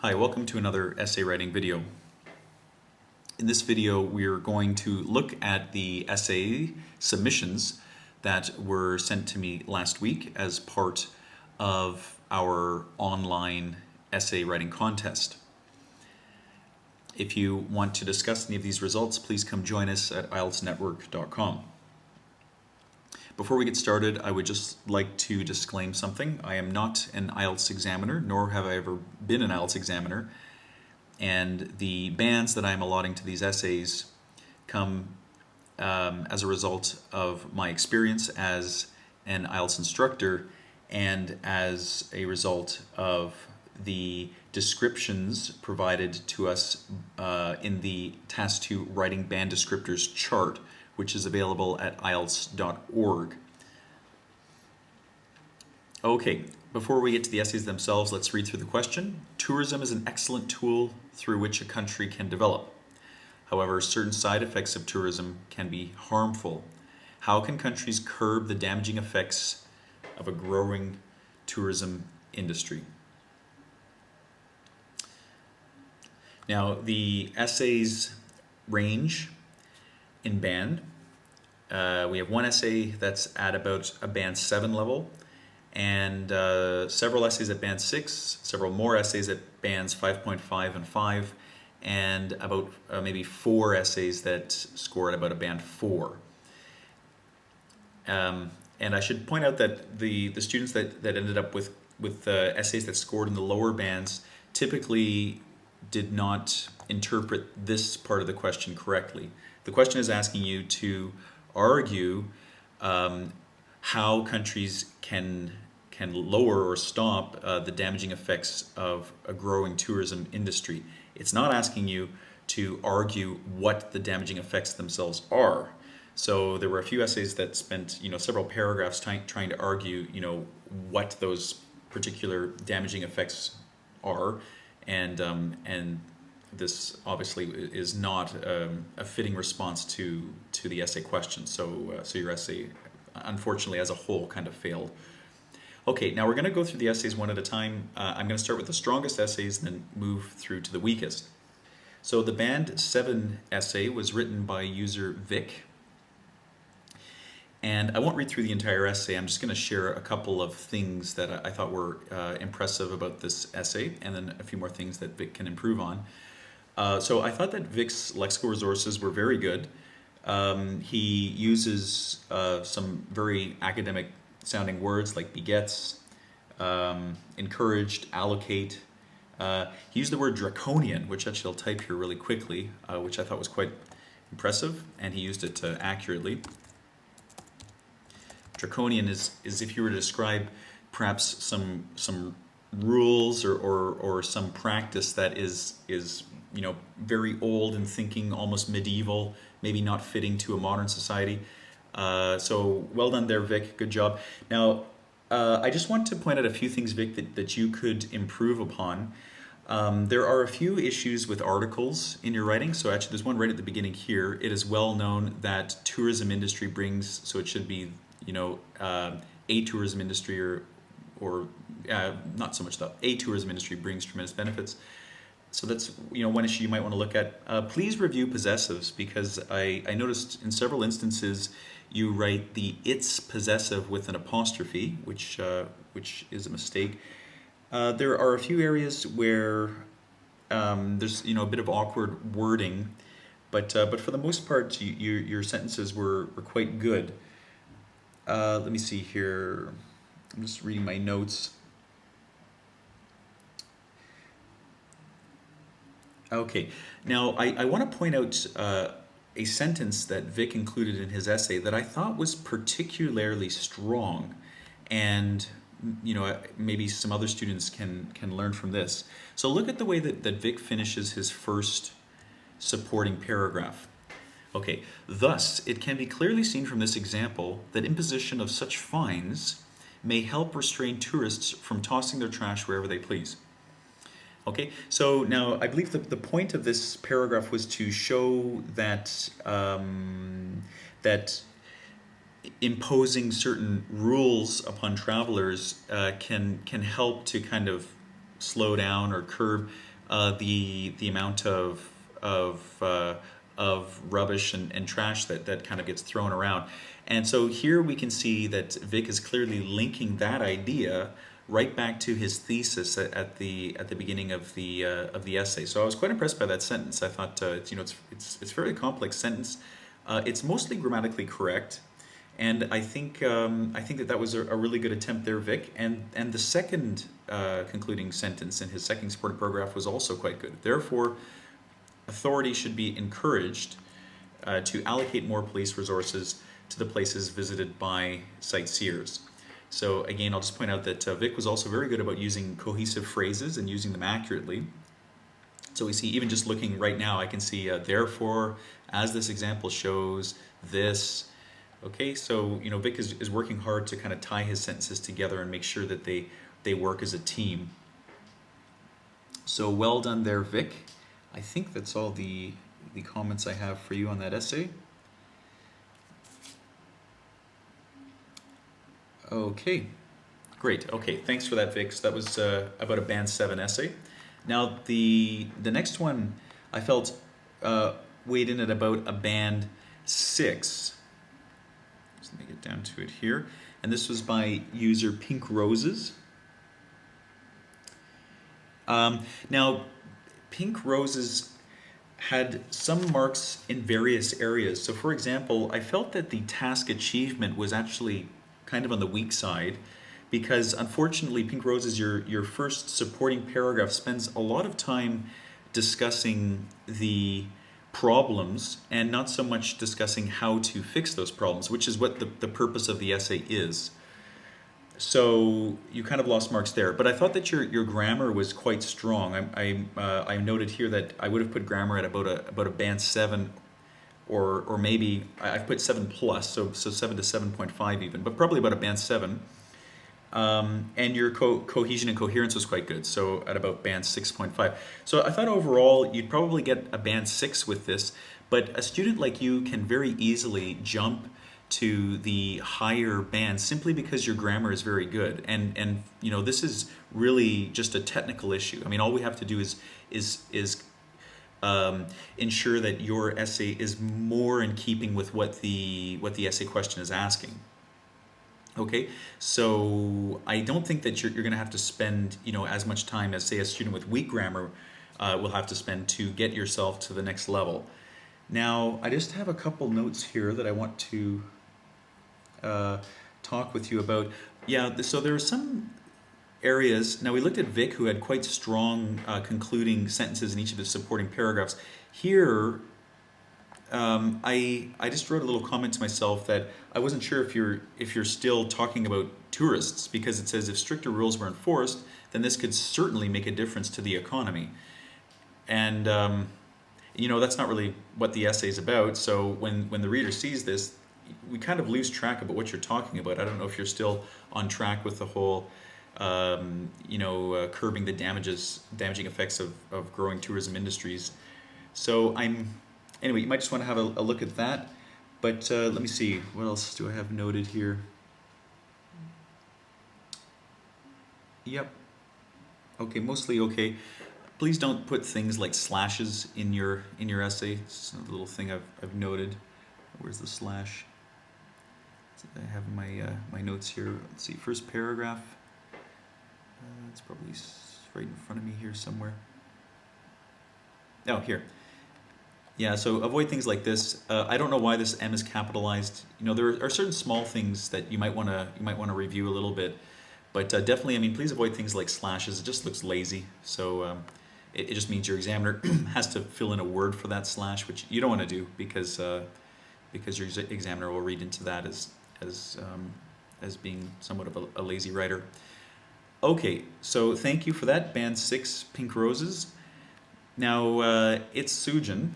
Hi, welcome to another essay writing video. In this video, we're going to look at the essay submissions that were sent to me last week as part of our online essay writing contest. If you want to discuss any of these results, please come join us at IELTSnetwork.com. Before we get started, I would just like to disclaim something. I am not an IELTS examiner, nor have I ever been an IELTS examiner. And the bands that I'm allotting to these essays come as a result of my experience as an IELTS instructor and as a result of the descriptions provided to us in the Task 2 Writing Band Descriptors chart, which is available at IELTS.org. Okay, before we get to the essays themselves, let's read through the question. Tourism is an excellent tool through which a country can develop. However, certain side effects of tourism can be harmful. How can countries curb the damaging effects of a growing tourism industry? Now, the essays range in band. We have one essay that's at about a band 7 level, and several essays at band 6, several more essays at bands 5.5 and 5, and about maybe 4 essays that score at about a band 4. And I should point out that the students that ended up with essays that scored in the lower bands typically did not interpret this part of the question correctly. The question is asking you to argue how countries can lower or stop the damaging effects of a growing tourism industry. It's not asking you to argue what the damaging effects themselves are. So there were a few essays that spent several paragraphs trying to argue what those particular damaging effects are, and this obviously is not a fitting response to the essay question. So your essay, unfortunately, as a whole, kind of failed. Okay, now we're going to go through the essays one at a time. I'm going to start with the strongest essays and then move through to the weakest. So the band 7 essay was written by user Vic. And I won't read through the entire essay. I'm just going to share a couple of things that I thought were impressive about this essay, and then a few more things that Vic can improve on. So I thought that Vic's lexical resources were very good. He uses some very academic sounding words like begets, encouraged, allocate. He used the word draconian, which actually I'll type here really quickly, which I thought was quite impressive, and he used it accurately. Draconian is if you were to describe perhaps some rules or some practice that is very old in thinking, almost medieval, maybe not fitting to a modern society. So well done there, Vic. Good job. Now, I just want to point out a few things, Vic, that you could improve upon. There are a few issues with articles in your writing. So actually, there's one right at the beginning here. It is well known that tourism industry brings, so it should be a tourism industry or not so much that a tourism industry brings tremendous benefits. So that's one issue you might want to look at. Please review possessives, because I noticed in several instances you write the it's possessive with an apostrophe, which is a mistake. There are a few areas where there's a bit of awkward wording, but for the most part your sentences were quite good. Let me see here. I'm just reading my notes. Okay, now I want to point out a sentence that Vic included in his essay that I thought was particularly strong, and maybe some other students can learn from this. So look at the way that Vic finishes his first supporting paragraph. Okay, thus, it can be clearly seen from this example that imposition of such fines may help restrain tourists from tossing their trash wherever they please. Okay, so now I believe the point of this paragraph was to show that that imposing certain rules upon travelers can help to kind of slow down or curb the amount of rubbish and trash that kind of gets thrown around. And so here we can see that Vic is clearly linking that idea right back to his thesis at the beginning of the essay. So I was quite impressed by that sentence. I thought it's a very complex sentence. It's mostly grammatically correct, and I think that was a really good attempt there, Vic. And the second concluding sentence in his second supporting paragraph was also quite good. Therefore, authorities should be encouraged to allocate more police resources to the places visited by sightseers. So again, I'll just point out that Vic was also very good about using cohesive phrases and using them accurately. So we see, even just looking right now, I can see therefore, as this example shows, this. Okay, so Vic is working hard to kind of tie his sentences together and make sure that they work as a team. So well done there, Vic. I think that's all the comments I have for you on that essay. Okay, great. Okay, thanks for that, Vic. So that was about a Band 7 essay. Now the next one I felt weighed in at about a Band 6. Let me get down to it here. And this was by user Pink Roses. Now, Pink Roses had some marks in various areas. So for example, I felt that the task achievement was actually kind of on the weak side, because unfortunately Pink Roses, your first supporting paragraph spends a lot of time discussing the problems and not so much discussing how to fix those problems, which is what the purpose of the essay is. So you kind of lost marks there, but I thought that your grammar was quite strong. I noted here that I would have put grammar at about a Band 7, or maybe I've put 7 plus, so 7 to 7.5 even, but probably about a Band 7. And your cohesion and coherence was quite good, so at about Band 6.5. So I thought overall you'd probably get a Band 6 with this, but a student like you can very easily jump to the higher band simply because your grammar is very good. And this is really just a technical issue. I mean, all we have to do is ensure that your essay is more in keeping with what the essay question is asking. Okay, so I don't think that you're going to have to spend as much time as, say, a student with weak grammar will have to spend to get yourself to the next level. Now, I just have a couple notes here that I want to talk with you about. Yeah, so there are some areas. Now, we looked at Vic, who had quite strong concluding sentences in each of his supporting paragraphs. Here, I just wrote a little comment to myself that I wasn't sure if you're still talking about tourists, because it says if stricter rules were enforced, then this could certainly make a difference to the economy. And that's not really what the essay is about. So when the reader sees this, we kind of lose track about what you're talking about. I don't know if you're still on track with the whole curbing the damaging effects of growing tourism industries. So anyway, you might just want to have a look at that. But let me see, what else do I have noted here? Yep. Okay, mostly okay. Please don't put things like slashes in your essay. It's a little thing I've noted. Where's the slash? I have my notes here. Let's see, first paragraph. It's probably right in front of me here somewhere. Oh, here. Yeah, so avoid things like this. I don't know why this M is capitalized. There are certain small things that you might want to review a little bit, but definitely, please avoid things like slashes. It just looks lazy. So it just means your examiner has to fill in a word for that slash, which you don't want to do because your examiner will read into that as being somewhat of a lazy writer. Okay, so thank you for that, Band 6, Pink Roses. Now it's Sujin.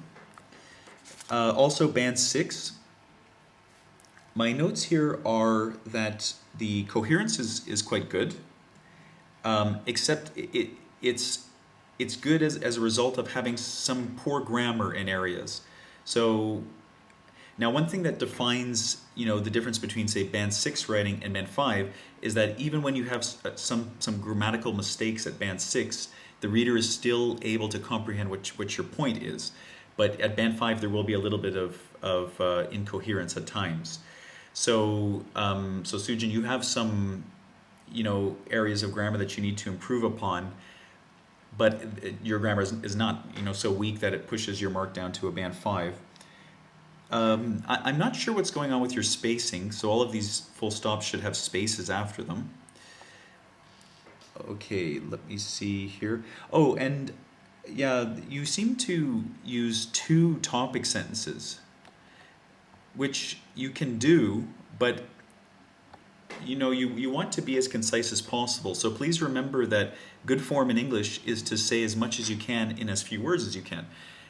Also Band 6. My notes here are that the coherence is quite good, except it's good as a result of having some poor grammar in areas. So now one thing that defines the difference between, say, Band 6 writing and Band 5 is that even when you have some grammatical mistakes at Band 6, the reader is still able to comprehend what your point is. But at band 5, there will be a little bit of incoherence at times. So, so Sujin, you have some, areas of grammar that you need to improve upon, but your grammar is not, so weak that it pushes your mark down to a band 5. I'm not sure what's going on with your spacing, so all of these full stops should have spaces after them. Okay, let me see here. Oh, and yeah, you seem to use 2 topic sentences, which you can do, but you want to be as concise as possible. So please remember that good form in English is to say as much as you can in as few words as you can.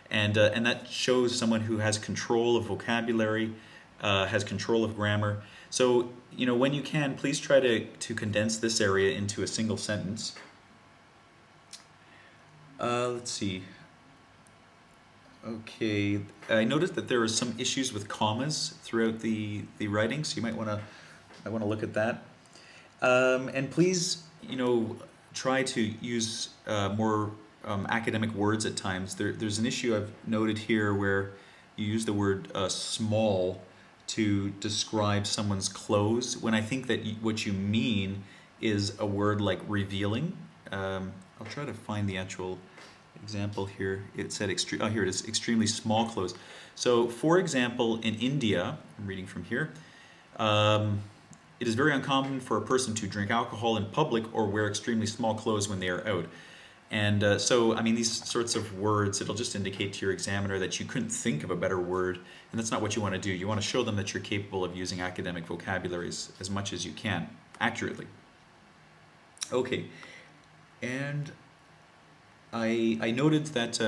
And that shows someone who has control of vocabulary, has control of grammar. So, when you can, please try to condense this area into a single sentence. Let's see. Okay, I noticed that there are some issues with commas throughout the writing, so you might want to look at that. And please, try to use more academic words at times. There's an issue I've noted here where you use the word small to describe someone's clothes, when I think that what you mean is a word like revealing. I'll try to find the actual example here. It said here it is, extremely small clothes. So, for example, in India, I'm reading from here, it is very uncommon for a person to drink alcohol in public or wear extremely small clothes when they are out. And so, I mean, these sorts of words, it'll just indicate to your examiner that you couldn't think of a better word, and that's not what you want to do. You want to show them that you're capable of using academic vocabularies as much as you can, accurately. Okay, and I noted that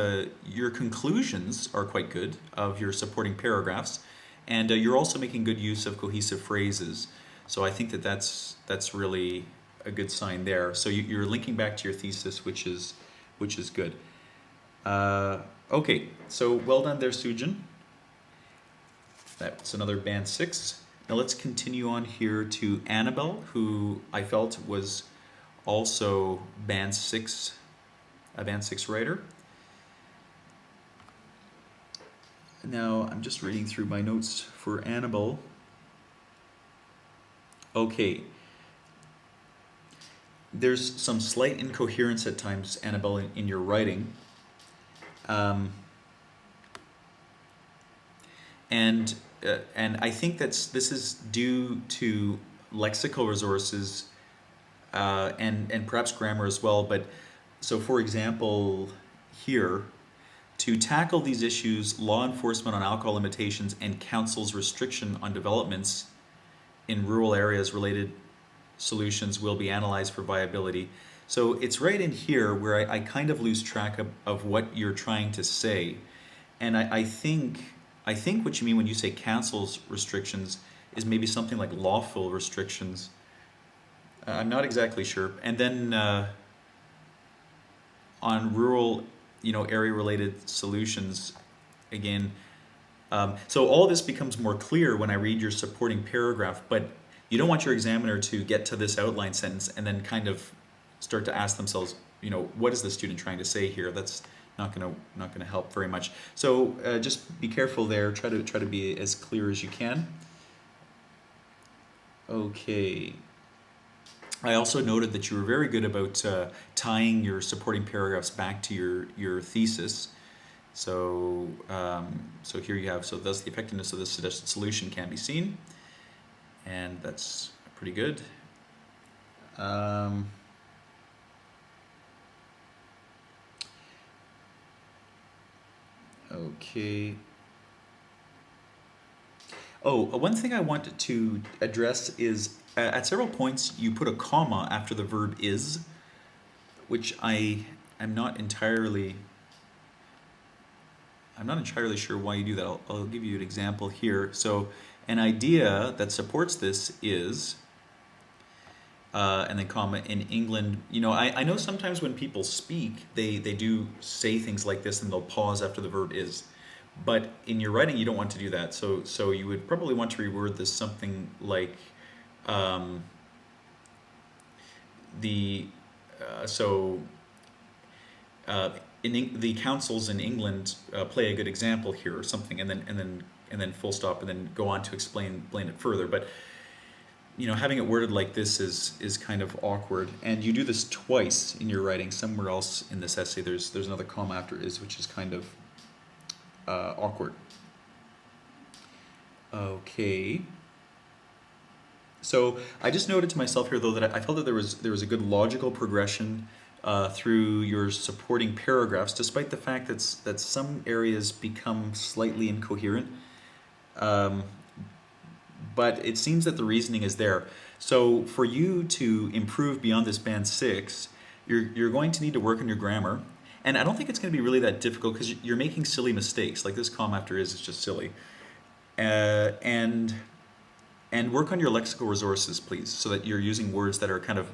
your conclusions are quite good of your supporting paragraphs, and you're also making good use of cohesive phrases. So I think that that's really a good sign there. So you're linking back to your thesis, which is good. Okay, so well done there, Sujin. That's another band 6. Now let's continue on here to Annabelle, who I felt was also band 6, a band 6 writer. Now I'm just reading through my notes for Annabelle. Okay. There's some slight incoherence at times, Annabelle, in your writing. And I think this is due to lexical resources and perhaps grammar as well. But so, for example, here, to tackle these issues, law enforcement on alcohol limitations and council's restriction on developments in rural areas related solutions will be analyzed for viability. So it's right in here where I kind of lose track of what you're trying to say. And I think what you mean when you say council's restrictions is maybe something like lawful restrictions. I'm not exactly sure. And then on rural, area-related solutions, again, so all this becomes more clear when I read your supporting paragraph, but you don't want your examiner to get to this outline sentence and then kind of start to ask themselves, what is the student trying to say here? That's not gonna help very much. So just be careful there. Try to be as clear as you can. Okay. I also noted that you were very good about tying your supporting paragraphs back to your thesis. So so here you have, so thus the effectiveness of the suggested solution can be seen. And that's pretty good. Okay. Oh, one thing I wanted to address is at several points you put a comma after the verb is, which I'm not entirely sure why you do that. I'll give you an example here. So an idea that supports this is, and then comma, in England, I know sometimes when people speak, they do say things like this and they'll pause after the verb is. But in your writing, you don't want to do that. So you would probably want to reword this something like, the councils in England play a good example here, or something, and then full stop, and then go on to explain it further. But having it worded like this is kind of awkward, and you do this twice in your writing. Somewhere else in this essay, there's another comma after is, which is kind of awkward. Okay. So I just noted to myself here, though, that I felt that there was a good logical progression through your supporting paragraphs, despite the fact that some areas become slightly incoherent. But it seems that the reasoning is there. So for you to improve beyond this band 6, you're going to need to work on your grammar. And I don't think it's going to be really that difficult, because you're making silly mistakes. Like this comma after is just silly. And work on your lexical resources, please, so that you're using words that are kind of,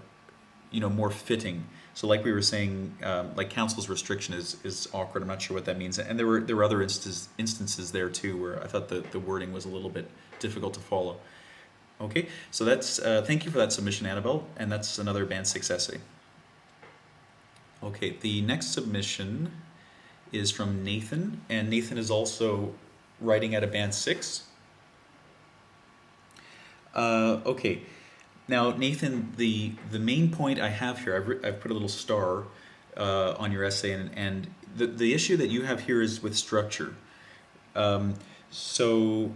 more fitting. So like we were saying, like council's restriction is awkward. I'm not sure what that means. And there were other instances there too where I thought the wording was a little bit difficult to follow. Okay, so that's thank you for that submission, Annabelle, and that's another band 6 essay. Okay, the next submission is from Nathan, and Nathan is also writing at a band 6. Okay, now Nathan, the main point I have here, I've put a little star on your essay, and the issue that you have here is with structure. So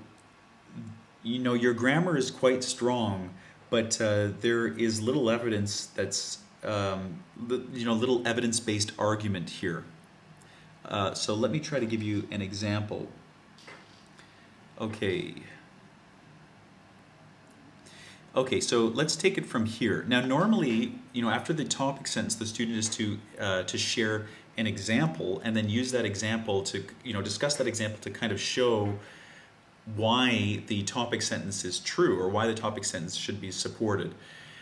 your grammar is quite strong, but there is little evidence that's little evidence-based argument here. So let me try to give you an example. Okay, so let's take it from here. Now, normally, after the topic sentence, the student is to share an example and then use that example to, discuss that example to kind of show why the topic sentence is true, or why the topic sentence should be supported.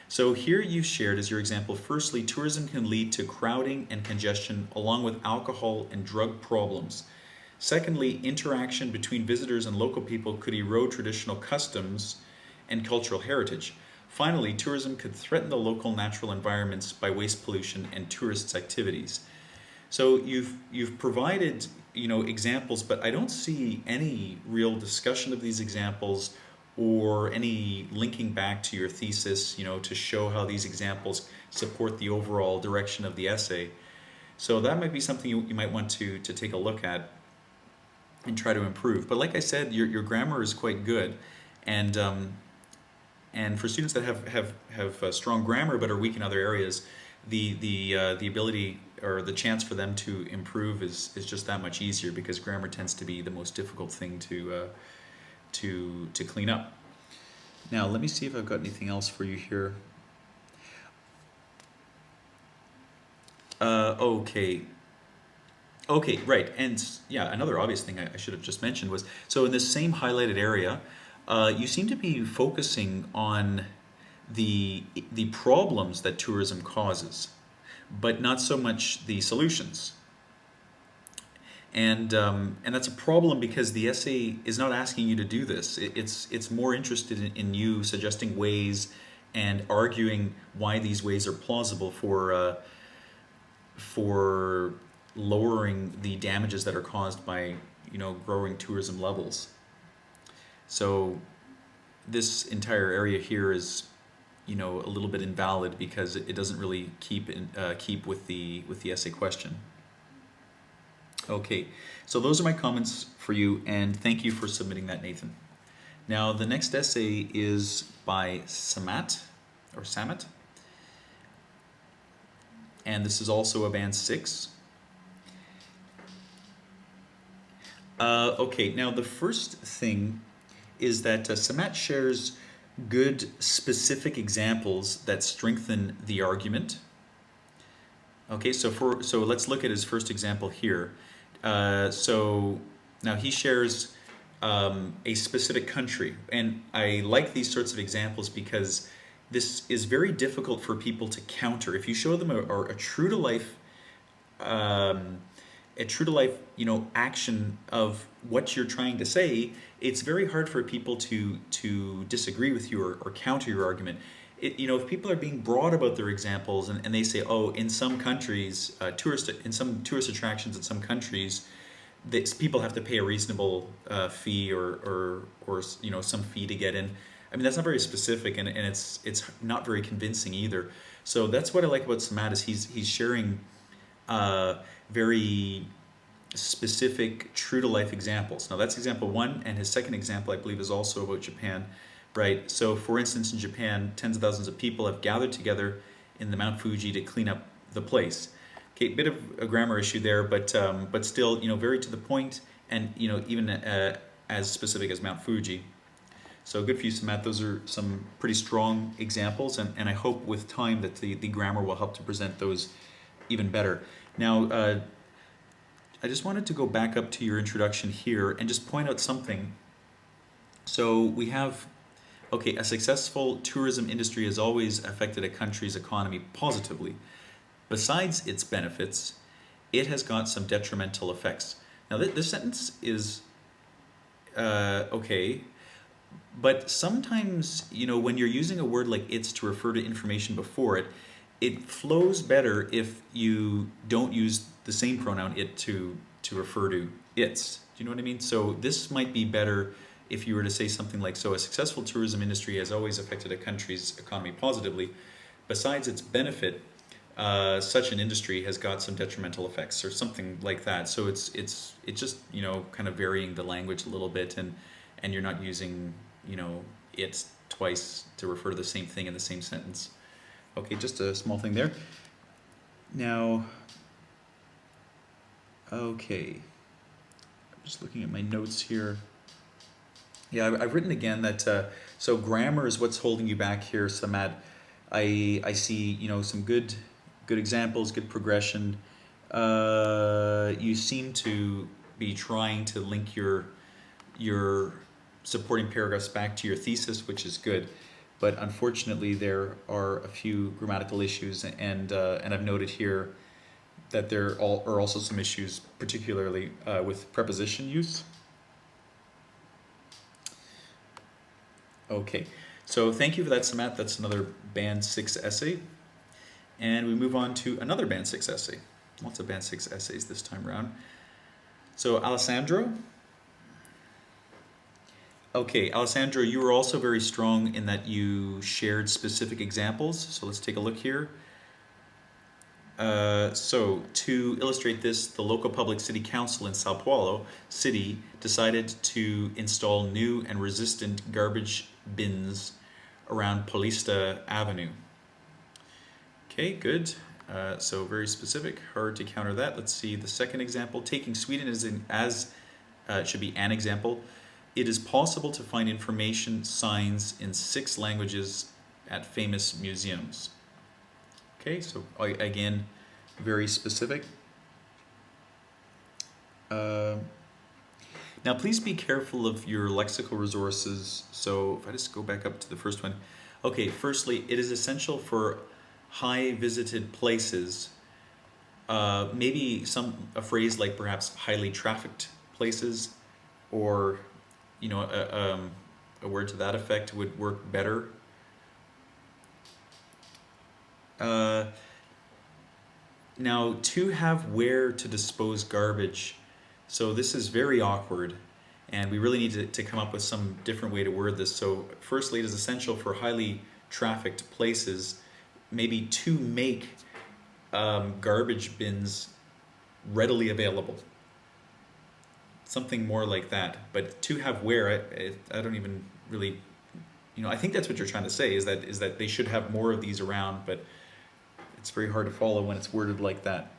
So here you've shared as your example, firstly, tourism can lead to crowding and congestion along with alcohol and drug problems. Secondly, interaction between visitors and local people could erode traditional customs and cultural heritage. Finally, tourism could threaten the local natural environments by waste pollution and tourists' activities. So you've provided examples, but I don't see any real discussion of these examples or any linking back to your thesis, to show how these examples support the overall direction of the essay. So that might be something you might want to take a look at and try to improve. But like I said, your grammar is quite good, and for students that have strong grammar but are weak in other areas, the ability or the chance for them to improve is just that much easier, because grammar tends to be the most difficult thing to clean up. Now let me see if I've got anything else for you here. Okay, right, and yeah, another obvious thing I should have just mentioned was, so in this same highlighted area, you seem to be focusing on the problems that tourism causes, but not so much the solutions. And that's a problem, because the essay is not asking you to do this. It's more interested in you suggesting ways and arguing why these ways are plausible for lowering the damages that are caused by growing tourism levels. So this entire area here is a little bit invalid, because it doesn't really keep with the essay question. Okay, so those are my comments for you, and thank you for submitting that, Nathan. Now the next essay is by Samat, and this is also a band 6. Okay, now the first thing is that Samat shares good specific examples that strengthen the argument. Okay, so let's look at his first example here. So now he shares a specific country, and I like these sorts of examples because this is very difficult for people to counter. If you show them a true to life action of what you're trying to say, it's very hard for people to disagree with you or counter your argument. if people are being broad about their examples and they say, oh, in some countries, in some tourist attractions in some countries, people have to pay a reasonable fee or some fee to get in. I mean, that's not very specific, and it's not very convincing either. So that's what I like about Samat is he's sharing very specific, true to life examples. Now that's example one, and his second example, I believe, is also about Japan, right? So for instance, in Japan, tens of thousands of people have gathered together in the Mount Fuji to clean up the place. Okay, bit of a grammar issue there, but still, very to the point, and even as specific as Mount Fuji. So good for you, Samat. Those are some pretty strong examples, and I hope with time that the grammar will help to present those even better. Now, I just wanted to go back up to your introduction here and just point out something. So we have, okay, a successful tourism industry has always affected a country's economy positively. Besides its benefits, it has got some detrimental effects. Now, this sentence is okay, but sometimes, when you're using a word like "it's" to refer to information before it, it flows better if you don't use the same pronoun "it" to refer to "its." Do you know what I mean? So this might be better if you were to say something like, so a successful tourism industry has always affected a country's economy positively. Besides its benefit, such an industry has got some detrimental effects, or something like that. So it's just kind of varying the language a little bit, and you're not using it twice to refer to the same thing in the same sentence. Okay, just a small thing there. Now, okay, I'm just looking at my notes here. Yeah, I've written again that so grammar is what's holding you back here, Samad. I see some good examples, good progression. You seem to be trying to link your supporting paragraphs back to your thesis, which is good. But unfortunately, there are a few grammatical issues, and I've noted here that there are also some issues, particularly with preposition use. Okay, so thank you for that, Samat. That's another Band 6 essay. And we move on to another Band 6 essay. Lots of Band 6 essays this time around. So Alessandro. Okay, Alessandro, you were also very strong in that you shared specific examples. So let's take a look here. So to illustrate this, the local public city council in Sao Paulo City decided to install new and resistant garbage bins around Paulista Avenue. Okay, good. So very specific, hard to counter that. Let's see the second example. Taking Sweden as it should be an example. It is possible to find information signs in 6 languages at famous museums. Okay, so again, very specific. Now please be careful of your lexical resources. So if I just go back up to the first one. Okay, firstly, it is essential for high visited places. Maybe a phrase like perhaps highly trafficked places, or a word to that effect would work better. Now, to have where to dispose garbage, so this is very awkward, and we really need to come up with some different way to word this. So firstly, it is essential for highly trafficked places, maybe to make garbage bins readily available. Something more like that. But to have where, I don't even really, I think that's what you're trying to say, is that they should have more of these around, but it's very hard to follow when it's worded like that.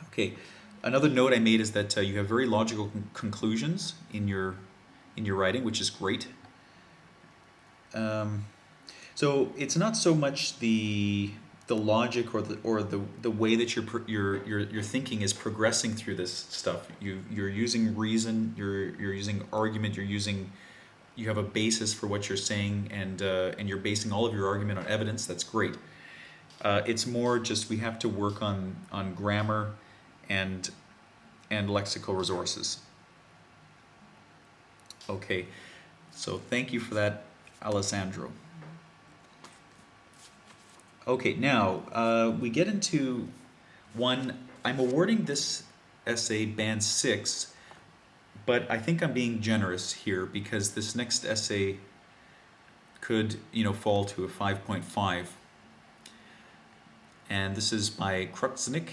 Okay, another note I made is that you have very logical conclusions in your writing, which is great. So it's not so much the logic or the way that your thinking is progressing through this stuff. You're using reason, you're using argument, you have a basis for what you're saying, and you're basing all of your argument on evidence. That's great. It's more just we have to work on grammar and lexical resources. Okay, so thank you for that, Alessandro. Okay, now we get into one. I'm awarding this essay band 6, but I think I'm being generous here because this next essay could, fall to a 5.5. And this is by Kruxnick.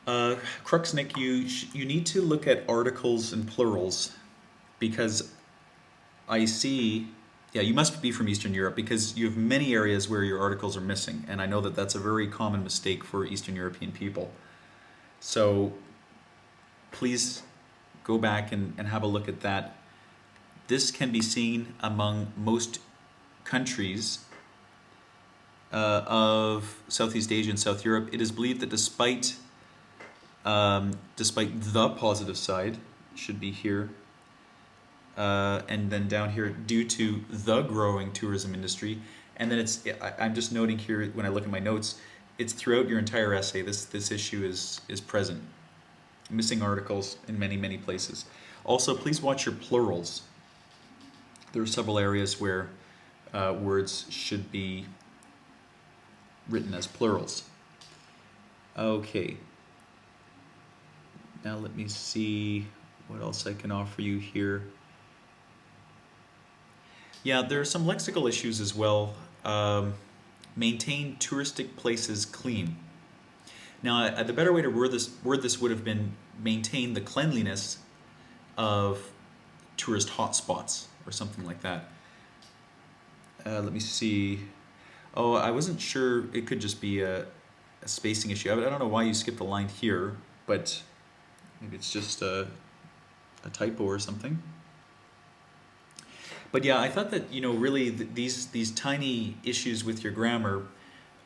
Kruxnick, you need to look at articles and plurals because I see, yeah, you must be from Eastern Europe because you have many areas where your articles are missing, and I know that that's a very common mistake for Eastern European people. So please go back and have a look at that. This can be seen among most countries of Southeast Asia and South Europe. It is believed that despite the positive side, should be here, and then down here, due to the growing tourism industry, and then I'm just noting here when I look at my notes, it's throughout your entire essay. This issue is present. Missing articles in many places. Also, please watch your plurals. There are several areas where words should be written as plurals. Okay. Now let me see what else I can offer you here. Yeah, there are some lexical issues as well. Maintain touristic places clean. Now, the better way to word this would have been maintain the cleanliness of tourist hotspots or something like that. Let me see. Oh, I wasn't sure. It could just be a spacing issue. I don't know why you skipped a line here, but maybe it's just a typo or something. But yeah, I thought that, really these tiny issues with your grammar,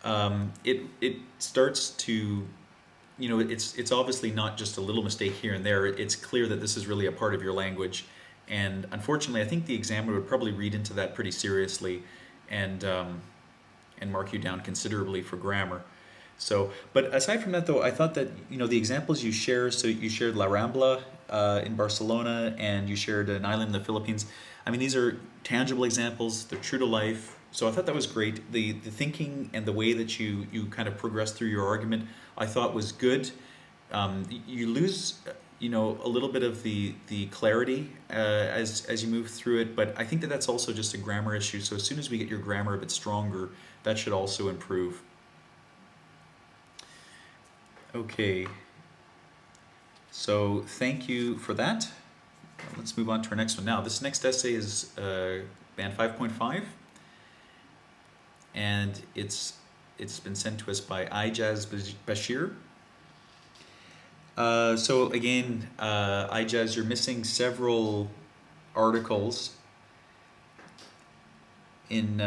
it starts to, it's obviously not just a little mistake here and there. It's clear that this is really a part of your language. And unfortunately, I think the examiner would probably read into that pretty seriously and mark you down considerably for grammar. So, but aside from that though, I thought that, the examples you share, so you shared La Rambla in Barcelona and you shared an island in the Philippines. I mean, these are tangible examples, they're true to life. So I thought that was great. The thinking and the way that you kind of progressed through your argument, I thought was good. You lose, a little bit of the clarity as you move through it, but I think that that's also just a grammar issue. So as soon as we get your grammar a bit stronger, that should also improve. Okay, so thank you for that. Let's move on to our next one. Now, this next essay is band 5.5, and it's been sent to us by Ijaz Bashir. So again, Ijaz, you're missing several articles in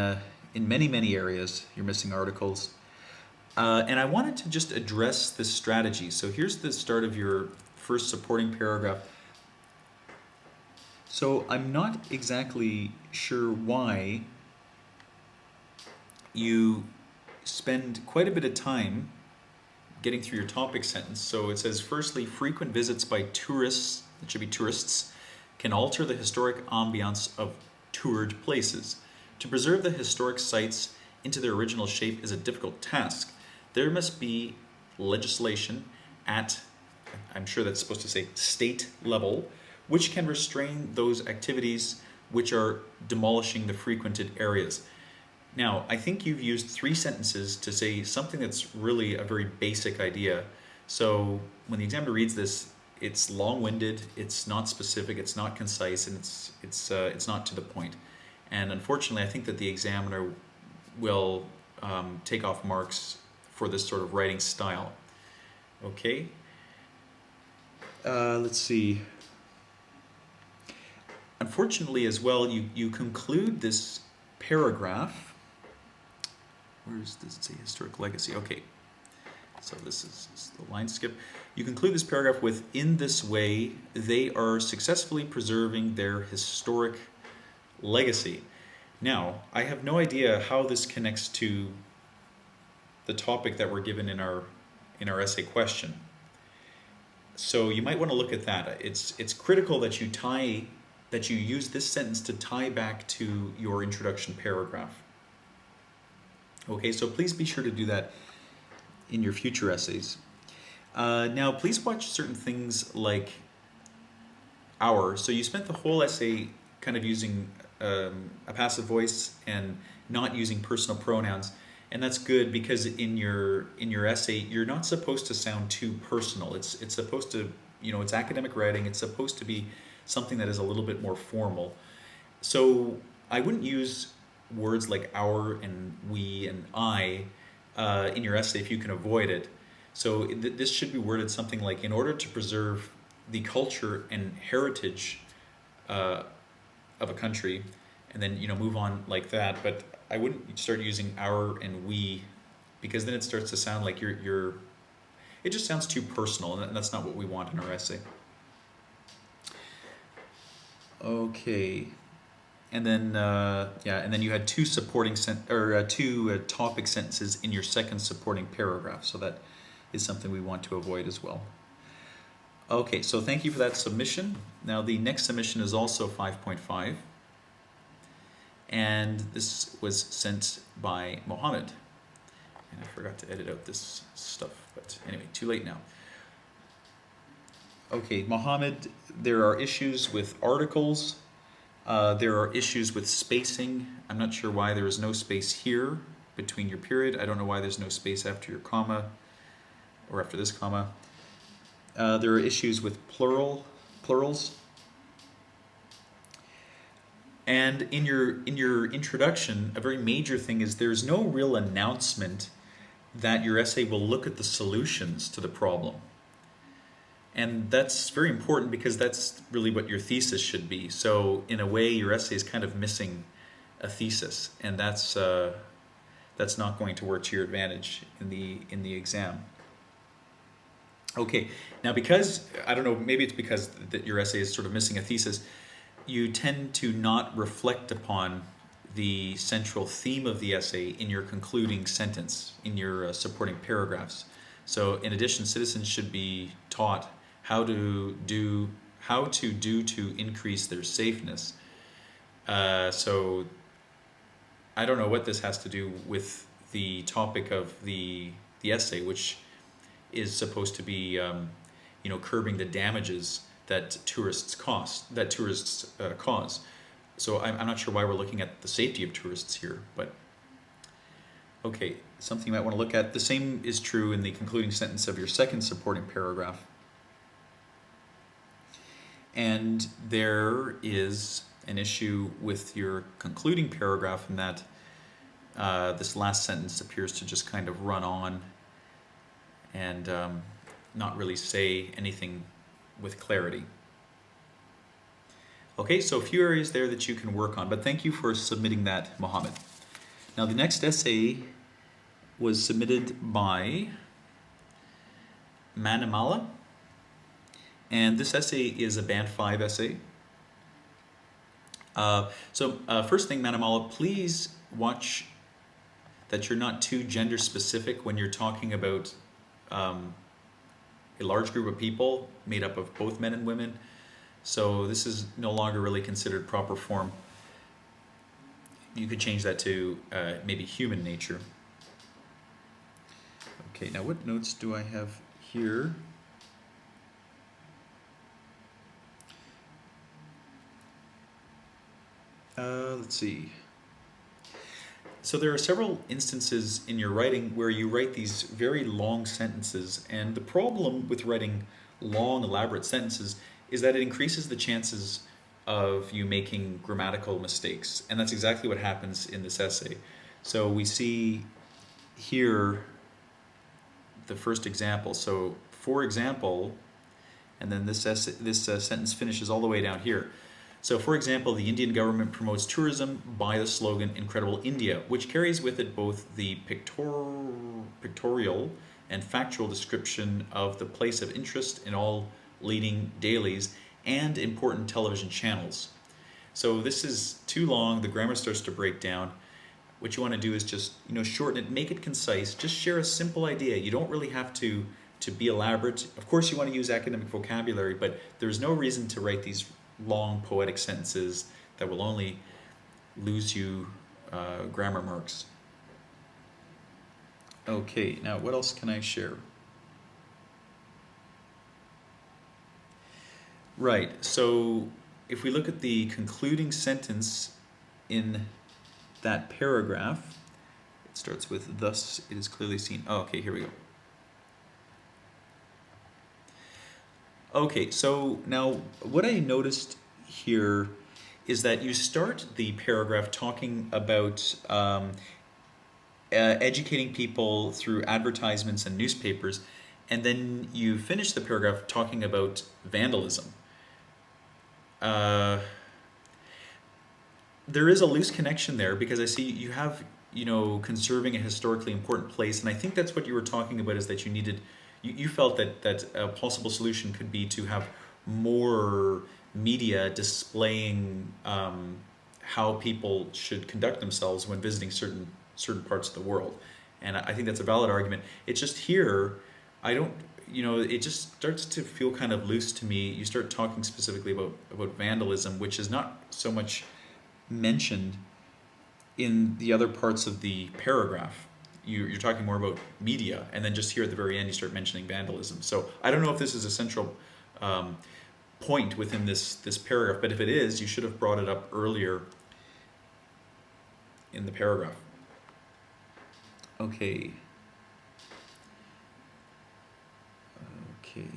many areas. You're missing articles. And I wanted to just address this strategy. So here's the start of your first supporting paragraph. So I'm not exactly sure why you spend quite a bit of time getting through your topic sentence. So it says, firstly, frequent visits by tourists, it should be tourists, can alter the historic ambiance of toured places. To preserve the historic sites into their original shape is a difficult task. There must be legislation at, I'm sure that's supposed to say state level, which can restrain those activities which are demolishing the frequented areas. Now, I think you've used 3 sentences to say something that's really a very basic idea. So when the examiner reads this, it's long-winded, it's not specific, it's not concise, and it's not to the point. And unfortunately, I think that the examiner will take off marks for this sort of writing style. Okay. Let's see. Unfortunately as well, you conclude this paragraph. Where does this say historic legacy? Okay. So this is the line skip. You conclude this paragraph with, in this way, they are successfully preserving their historic legacy. Now, I have no idea how this connects to the topic that we're given in our essay question. So you might want to look at that. It's critical that you use this sentence to tie back to your introduction paragraph. Okay, so please be sure to do that in your future essays. Now, please watch certain things like our. So you spent the whole essay kind of using a passive voice and not using personal pronouns, and that's good because in your essay you're not supposed to sound too personal. It's supposed to, it's academic writing. It's supposed to be something that is a little bit more formal. So I wouldn't use words like our and we and I in your essay if you can avoid it. So this should be worded something like, in order to preserve the culture and heritage uh, of a country, and then move on like that. But I wouldn't start using our and we, because then it starts to sound like you're it just sounds too personal, and that's not what we want in our essay. Okay. And then, yeah, and then you had two supporting two topic sentences in your second supporting paragraph. So that is something we want to avoid as well. Okay, so thank you for that submission. Now the next submission is also 5.5, and this was sent by Mohammed. And I forgot to edit out this stuff, but anyway, too late now. Okay, Mohammed, there are issues with articles. There are issues with spacing. I'm not sure why there is no space here between your period. I don't know why there's no space after your comma or after this comma. There are issues with plurals. And in your introduction, a very major thing is there's no real announcement that your essay will look at the solutions to the problem. And that's very important because that's really what your thesis should be. So in a way, your essay is kind of missing a thesis, and that's not going to work to your advantage in the exam. Okay, now because, I don't know, maybe it's because that your essay is sort of missing a thesis, you tend to not reflect upon the central theme of the essay in your concluding sentence, in your supporting paragraphs. So in addition, citizens should be taught how to do to increase their safeness. So I don't know what this has to do with the topic of the essay, which is supposed to be curbing the damages that tourists cause. So I'm not sure why we're looking at the safety of tourists here, but okay, something you might want to look at. The same is true in the concluding sentence of your second supporting paragraph. And there is an issue with your concluding paragraph in that this last sentence appears to just kind of run on and not really say anything with clarity. Okay, so a few areas there that you can work on, but thank you for submitting that, Mohammed. Now the next essay was submitted by Manamala, and this essay is a Band 5 essay. First thing, Manamala, please watch that you're not too gender specific when you're talking about a large group of people made up of both men and women. So this is no longer really considered proper form. You could change that to maybe human nature. Okay, now what notes do I have here? Let's see. So there are several instances in your writing where you write these very long sentences, and the problem with writing long, elaborate sentences is that it increases the chances of you making grammatical mistakes, and that's exactly what happens in this essay. So we see here the first example. So for example, and then this sentence finishes all the way down here. So for example, the Indian government promotes tourism by the slogan Incredible India, which carries with it both the pictorial and factual description of the place of interest in all leading dailies and important television channels. So this is too long, the grammar starts to break down. What you want to do is just shorten it, make it concise, just share a simple idea. You don't really have to be elaborate. Of course you want to use academic vocabulary, but there's no reason to write these long poetic sentences that will only lose you grammar marks. Okay, now what else can I share? Right, so if we look at the concluding sentence in that paragraph, it starts with, thus it is clearly seen. Oh, okay, here we go. Okay, so now what I noticed here is that you start the paragraph talking about educating people through advertisements and newspapers, and then you finish the paragraph talking about vandalism. Uh, there is a loose connection there because I see you have, conserving a historically important place, and I think that's what you were talking about, is that you felt that a possible solution could be to have more media displaying how people should conduct themselves when visiting certain parts of the world, and I think that's a valid argument. It's just here, I don't, it just starts to feel kind of loose to me. You start talking specifically about vandalism, which is not so much mentioned in the other parts of the paragraph. You're talking more about media, and then just here at the very end you start mentioning vandalism. So I don't know if this is a central point within this paragraph, but if it is, you should have brought it up earlier in the paragraph. Okay. Okay.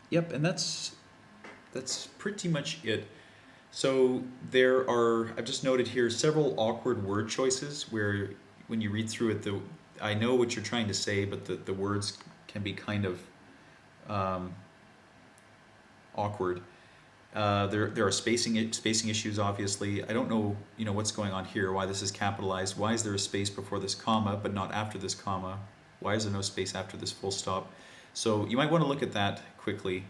Yep, and that's pretty much it. So there are, I've just noted here, several awkward word choices where when you read through it, I know what you're trying to say, but the words can be kind of awkward. There are spacing issues, obviously. I don't know, what's going on here, why this is capitalized. Why is there a space before this comma, but not after this comma? Why is there no space after this full stop? So you might want to look at that quickly.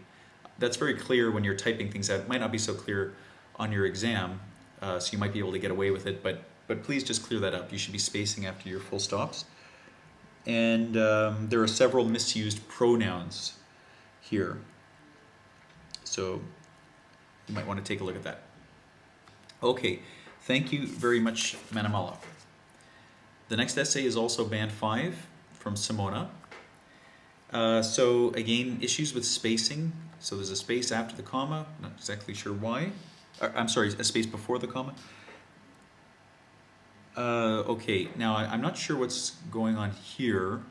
That's very clear when you're typing things out. It might not be so clear on your exam, so you might be able to get away with it, but please just clear that up. You should be spacing after your full stops. And there are several misused pronouns here, so you might want to take a look at that. Okay, thank you very much, Manamala. The next essay is also Band 5 from Simona. So again, issues with spacing. So there's a space after the comma, not exactly sure why. I'm sorry, a space before the comma. Okay, now I'm not sure what's going on here.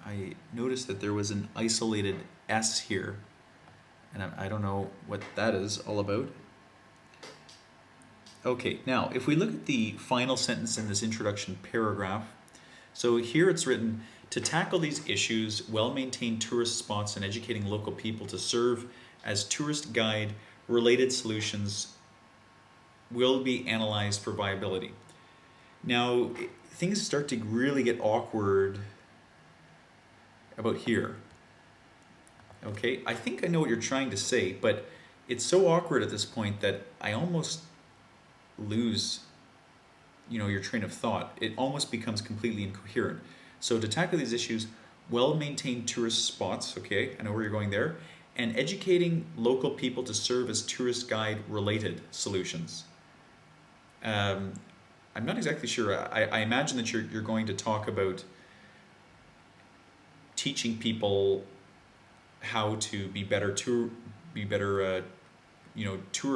I noticed that there was an isolated S here, and I don't know what that is all about. Okay, now if we look at the final sentence in this introduction paragraph, so here it's written, to tackle these issues, well-maintained tourist spots and educating local people to serve as tourist guide, related solutions will be analyzed for viability. Now, things start to really get awkward about here. Okay, I think I know what you're trying to say, but it's so awkward at this point that I almost lose, your train of thought. It almost becomes completely incoherent. So to tackle these issues, well-maintained tourist spots, okay, I know where you're going there, and educating local people to serve as tourist guide related solutions. I'm not exactly sure. I imagine that you're going to talk about teaching people how to be better tour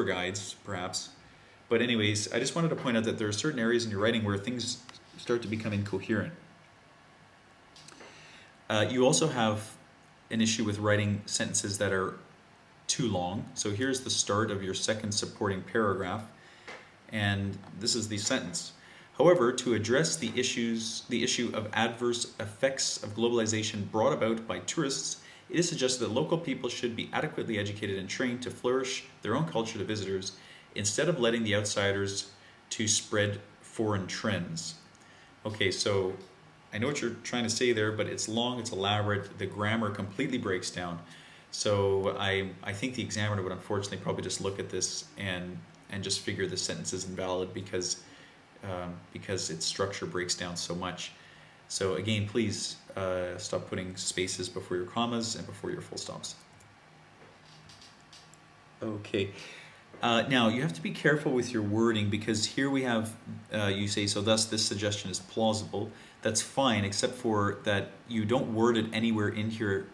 guides, perhaps. But anyways, I just wanted to point out that there are certain areas in your writing where things start to become incoherent. You also have an issue with writing sentences that are too long. So here's the start of your second supporting paragraph, and this is the sentence. However, to address the issue of adverse effects of globalization brought about by tourists, it is suggested that local people should be adequately educated and trained to flourish their own culture to visitors, instead of letting the outsiders to spread foreign trends. Okay, so I know what you're trying to say there, but it's long, it's elaborate, the grammar completely breaks down. So I think the examiner would unfortunately probably just look at this and just figure the sentence is invalid because its structure breaks down so much. So again, please stop putting spaces before your commas and before your full stops. Okay. Now, you have to be careful with your wording because here we have, you say, so thus this suggestion is plausible. That's fine, except for that you don't word it anywhere in here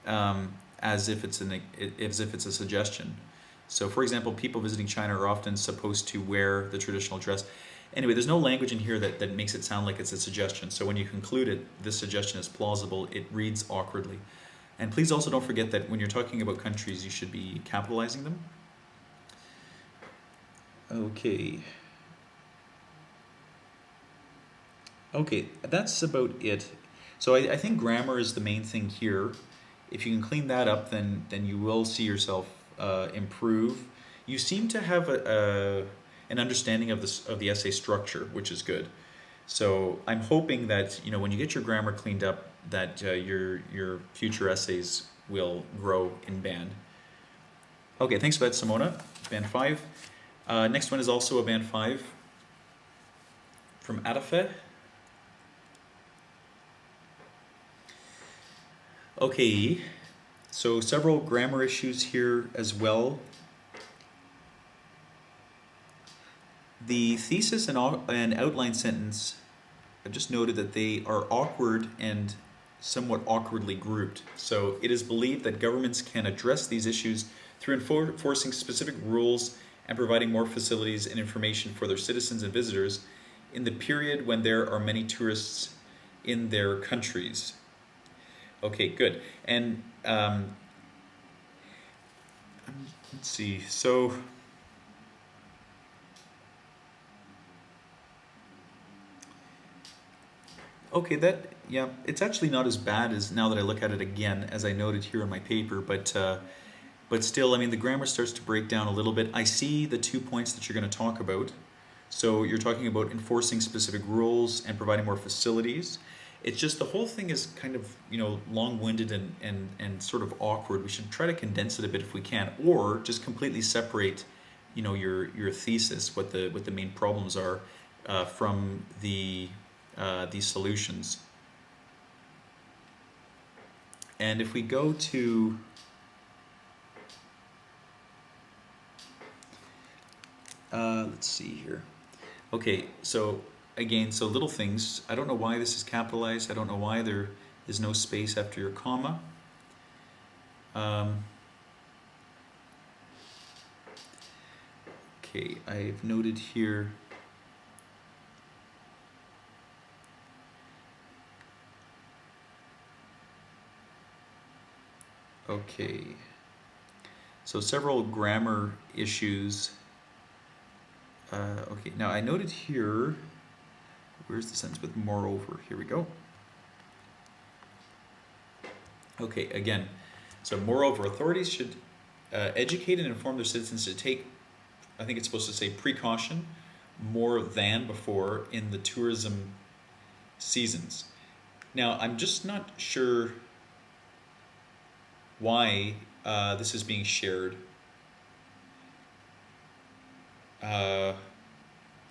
as if it's a suggestion. So, for example, people visiting China are often supposed to wear the traditional dress. Anyway, there's no language in here that makes it sound like it's a suggestion. So when you conclude it, this suggestion is plausible, it reads awkwardly. And please also don't forget that when you're talking about countries, you should be capitalizing them. Okay. Okay, that's about it. So I think grammar is the main thing here. If you can clean that up, then you will see yourself improve. You seem to have an understanding of the essay structure, which is good. So I'm hoping that when you get your grammar cleaned up, that your future essays will grow in band. Okay, thanks for that, Simona. Band 5. Next one is also a band 5 from Adafe. Okay, so several grammar issues here as well. The thesis and outline sentence, I've just noted that they are awkward and somewhat awkwardly grouped. So it is believed that governments can address these issues through enforcing specific rules and providing more facilities and information for their citizens and visitors in the period when there are many tourists in their countries. Okay, good. And let's see. So okay, it's actually not as bad as now that I look at it again, as I noted here in my paper, but still, I mean, the grammar starts to break down a little bit. I see the 2 points that you're going to talk about. So you're talking about enforcing specific rules and providing more facilities. It's just the whole thing is kind of, long-winded and sort of awkward. We should try to condense it a bit if we can, or just completely separate, your thesis, what the main problems are, from these solutions. And if we go to let's see here. Okay, so again, so little things. I don't know why this is capitalized. I don't know why there is no space after your comma. Okay, I've noted here. Okay, so several grammar issues. Okay, now I noted here, where's the sentence with moreover? Here we go. Okay, again, so moreover, authorities should educate and inform their citizens to take, I think it's supposed to say precaution, more than before in the tourism seasons. Now, I'm just not sure why this is being shared.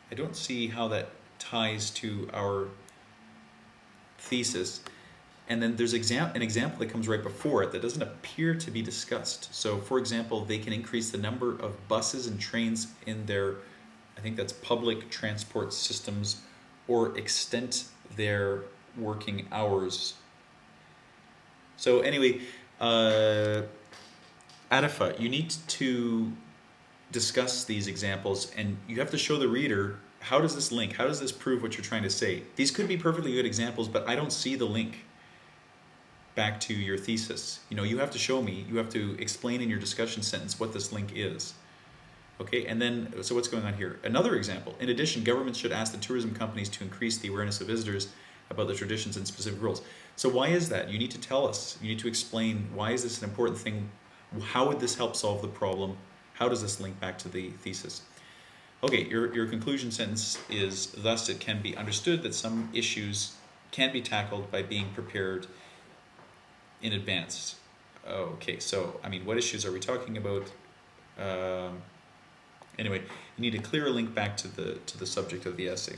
I don't see how that ties to our thesis. And then there's an example that comes right before it that doesn't appear to be discussed. So, for example, they can increase the number of buses and trains in their, I think that's public transport systems, or extend their working hours. So anyway, Adafa, you need to discuss these examples, and you have to show the reader, how does this link? How does this prove what you're trying to say? These could be perfectly good examples, but I don't see the link back to your thesis. You have to show me, you have to explain in your discussion sentence what this link is. Okay, and then, so what's going on here? Another example. In addition, governments should ask the tourism companies to increase the awareness of visitors about the traditions and specific rules. So why is that? You need to tell us. You need to explain, why is this an important thing? How would this help solve the problem? How does this link back to the thesis? Okay, your conclusion sentence is, thus it can be understood that some issues can be tackled by being prepared in advance. Okay, so, I mean, what issues are we talking about? Anyway, you need a clearer link back to the subject of the essay.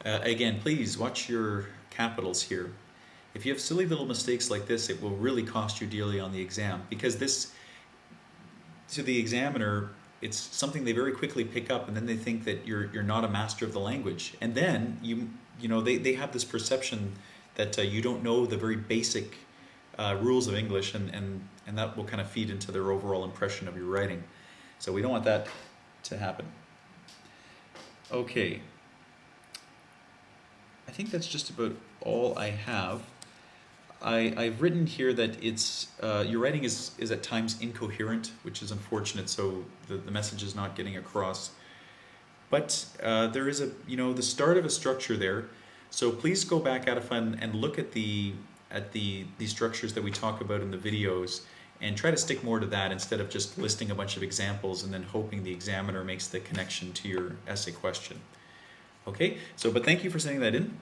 Again, please watch your capitals here. If you have silly little mistakes like this, it will really cost you dearly on the exam, because to the examiner, it's something they very quickly pick up, and then they think that you're not a master of the language, and then you know they have this perception that you don't know the very basic rules of English, and that will kind of feed into their overall impression of your writing. So we don't want that to happen. Okay, I think that's just about all I have. I've written here that it's your writing is at times incoherent, which is unfortunate, so the message is not getting across. But there is the start of a structure there. So please go back, Adifan, and look at the structures that we talk about in the videos, and try to stick more to that instead of just listing a bunch of examples and then hoping the examiner makes the connection to your essay question. Okay, so but thank you for sending that in.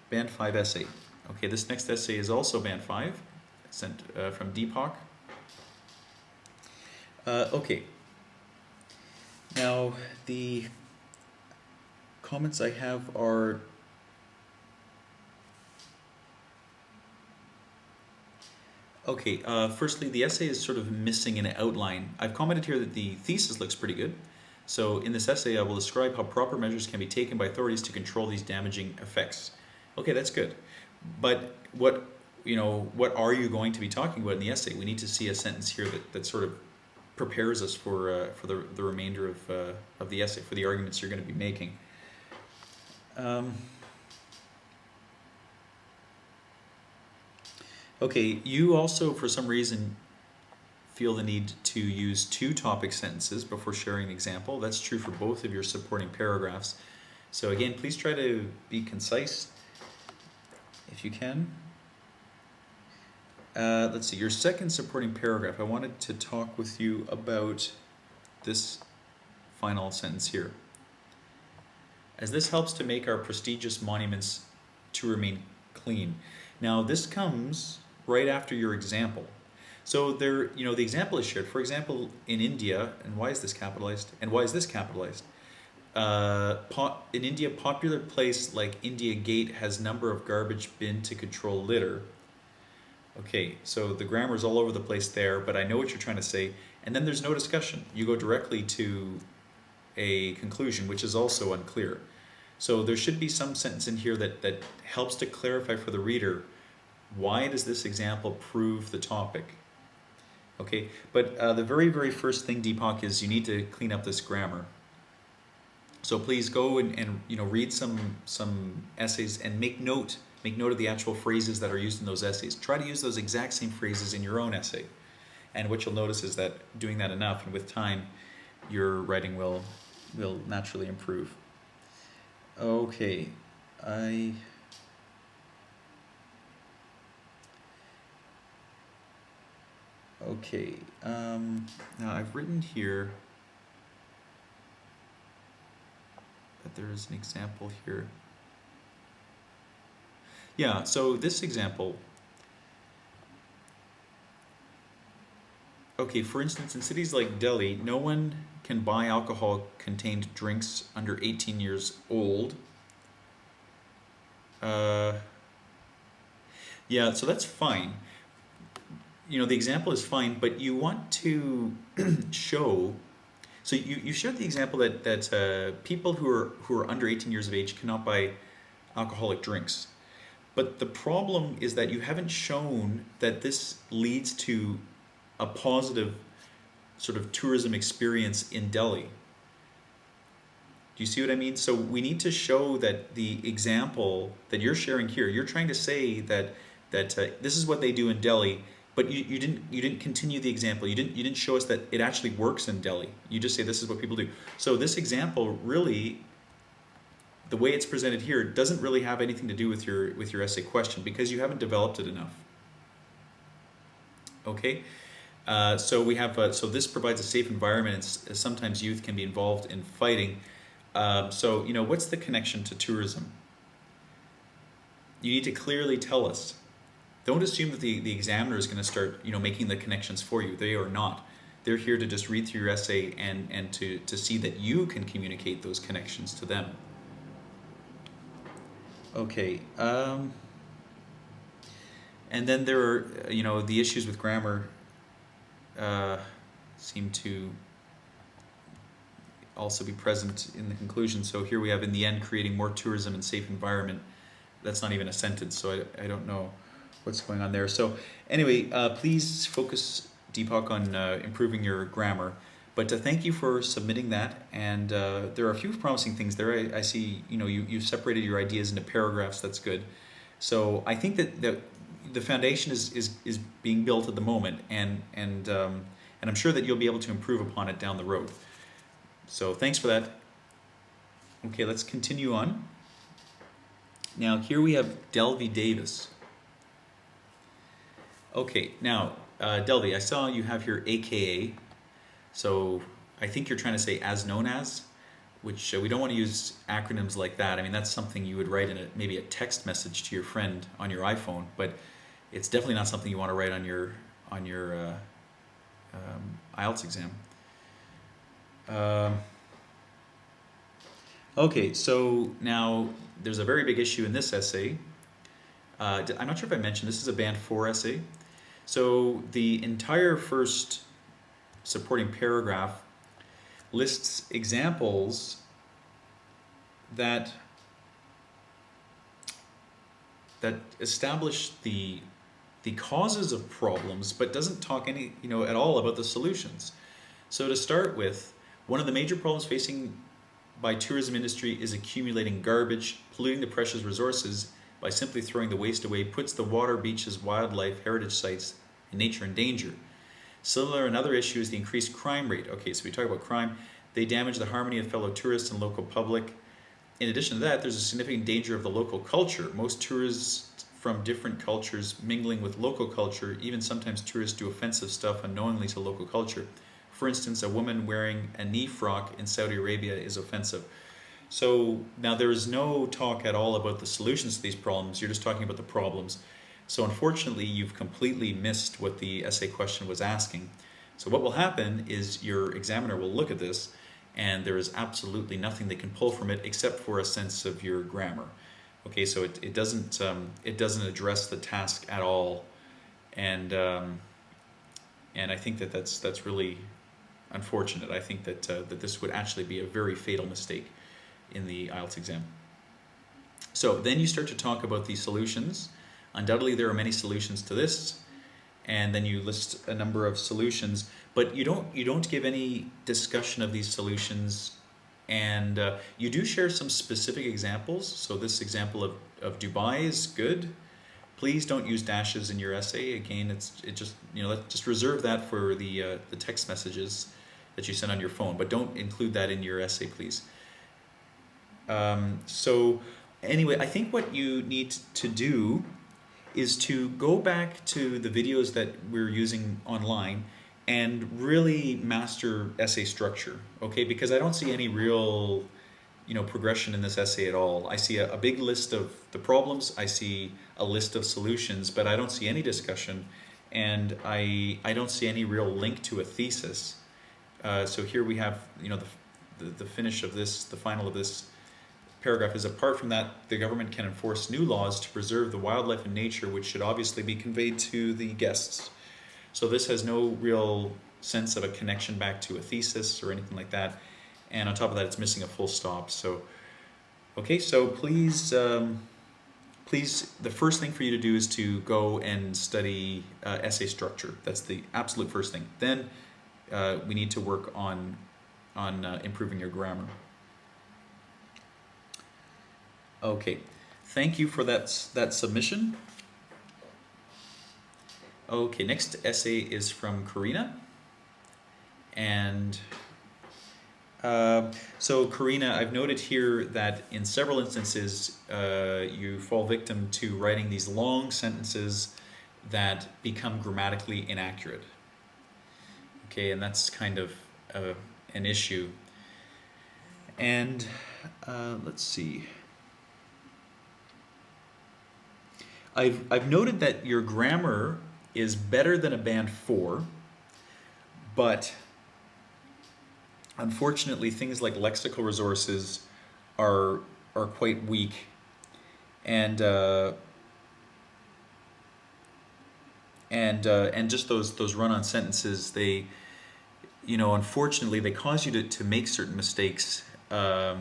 Band 5 essay. Okay, this next essay is also Band 5, sent from Deepak. Okay, now the comments I have are okay. Firstly, the essay is sort of missing an outline. I've commented here that the thesis looks pretty good. So in this essay, I will describe how proper measures can be taken by authorities to control these damaging effects. Okay, that's good. But what are you going to be talking about in the essay? We need to see a sentence here that sort of prepares us for the remainder of the essay, for the arguments you're going to be making. Okay, you also, for some reason, feel the need to use 2 topic sentences before sharing an example. That's true for both of your supporting paragraphs. So again, please try to be concise if you can. Let's see, your second supporting paragraph, I wanted to talk with you about this final sentence here. As this helps to make our prestigious monuments to remain clean. Now this comes right after your example. So there, the example is shared. For example, in India, and why is this capitalized? And why is this capitalized? In India, popular place like India Gate has number of garbage bin to control litter. Okay, so the grammar is all over the place there, but I know what you're trying to say. And then there's no discussion. You go directly to a conclusion, which is also unclear. So there should be some sentence in here that helps to clarify for the reader, why does this example prove the topic? Okay, but the very, very first thing, Deepak, is you need to clean up this grammar. So please go and read some essays and make note of the actual phrases that are used in those essays. Try to use those exact same phrases in your own essay. And what you'll notice is that doing that enough, and with time, your writing will naturally improve. Okay, Okay, now I've written here that there is an example here. Yeah, so this example, okay, for instance, in cities like Delhi, no one can buy alcohol-contained drinks under 18 years old. Yeah, so that's fine. The example is fine, but you want to show. So you shared the example that people who are under 18 years of age cannot buy alcoholic drinks, but the problem is that you haven't shown that this leads to a positive sort of tourism experience in Delhi. Do you see what I mean? So we need to show that the example that you're sharing here, you're trying to say that this is what they do in Delhi. But you didn't continue the example. You didn't show us that it actually works in Delhi. You just say this is what people do. So this example really, the way it's presented here, doesn't really have anything to do with your essay question because you haven't developed it enough. Okay, so we have so this provides a safe environment, and sometimes youth can be involved in fighting. So what's the connection to tourism? You need to clearly tell us. Don't assume that the examiner is going to start, making the connections for you. They are not. They're here to just read through your essay and to see that you can communicate those connections to them. Okay. And then there are, the issues with grammar. seem to also be present in the conclusion. So here we have, in the end, creating more tourism and safe environment. That's not even a sentence, so I don't know what's going on there. So anyway, please focus, Deepak, on improving your grammar. But thank you for submitting that. And there are a few promising things there. I see, you've separated your ideas into paragraphs. That's good. So I think that the foundation is being built at the moment, and I'm sure that you'll be able to improve upon it down the road. So thanks for that. Okay, let's continue on. Now here we have Delvey Davis. Okay, now Delvey, I saw you have here AKA. So I think you're trying to say as known as, which we don't want to use acronyms like that. I mean, that's something you would write in maybe a text message to your friend on your iPhone, but it's definitely not something you want to write on your IELTS exam. Okay, so now there's a very big issue in this essay. I'm not sure if I mentioned, this is a Band 4 essay. So the entire first supporting paragraph lists examples that establish the causes of problems, but doesn't talk at all about the solutions. So to start with, one of the major problems facing by tourism industry is accumulating garbage, polluting the precious resources by simply throwing the waste away, puts the water, beaches, wildlife, heritage sites, and nature in danger. Similar, another issue is the increased crime rate. Okay, so we talk about crime. They damage the harmony of fellow tourists and local public. In addition to that, there's a significant danger of the local culture. Most tourists from different cultures mingling with local culture, even sometimes tourists do offensive stuff unknowingly to local culture. For instance, a woman wearing a knee frock in Saudi Arabia is offensive. So now there is no talk at all about the solutions to these problems. You're just talking about the problems. So unfortunately, you've completely missed what the essay question was asking. So what will happen is your examiner will look at this, and there is absolutely nothing they can pull from it except for a sense of your grammar. Okay, so it doesn't address the task at all, and I think that's really unfortunate. I think that this would actually be a very fatal mistake in the IELTS exam. So then you start to talk about the solutions. Undoubtedly, there are many solutions to this, and then you list a number of solutions, but you don't give any discussion of these solutions, and you do share some specific examples. So this example of Dubai is good. Please don't use dashes in your essay. Again, just reserve that for the text messages that you send on your phone, but don't include that in your essay, please. So anyway, I think what you need to do is to go back to the videos that we're using online and really master essay structure, okay? Because I don't see any real, progression in this essay at all. I see a big list of the problems, I see a list of solutions, but I don't see any discussion, and I don't see any real link to a thesis. So here we have, the finish of this, the final of this paragraph is, apart from that, the government can enforce new laws to preserve the wildlife and nature, which should obviously be conveyed to the guests. So this has no real sense of a connection back to a thesis or anything like that. And on top of that, it's missing a full stop. So, okay, so please, the first thing for you to do is to go and study essay structure. That's the absolute first thing. Then we need to work on improving your grammar. Okay, thank you for that submission. Okay, next essay is from Karina. And so Karina, I've noted here that in several instances you fall victim to writing these long sentences that become grammatically inaccurate. Okay, and that's kind of an issue. And let's see. I've noted that your grammar is better than a Band 4, but unfortunately things like lexical resources are quite weak, and just those run-on sentences, they you know, unfortunately, they cause you to make certain mistakes that,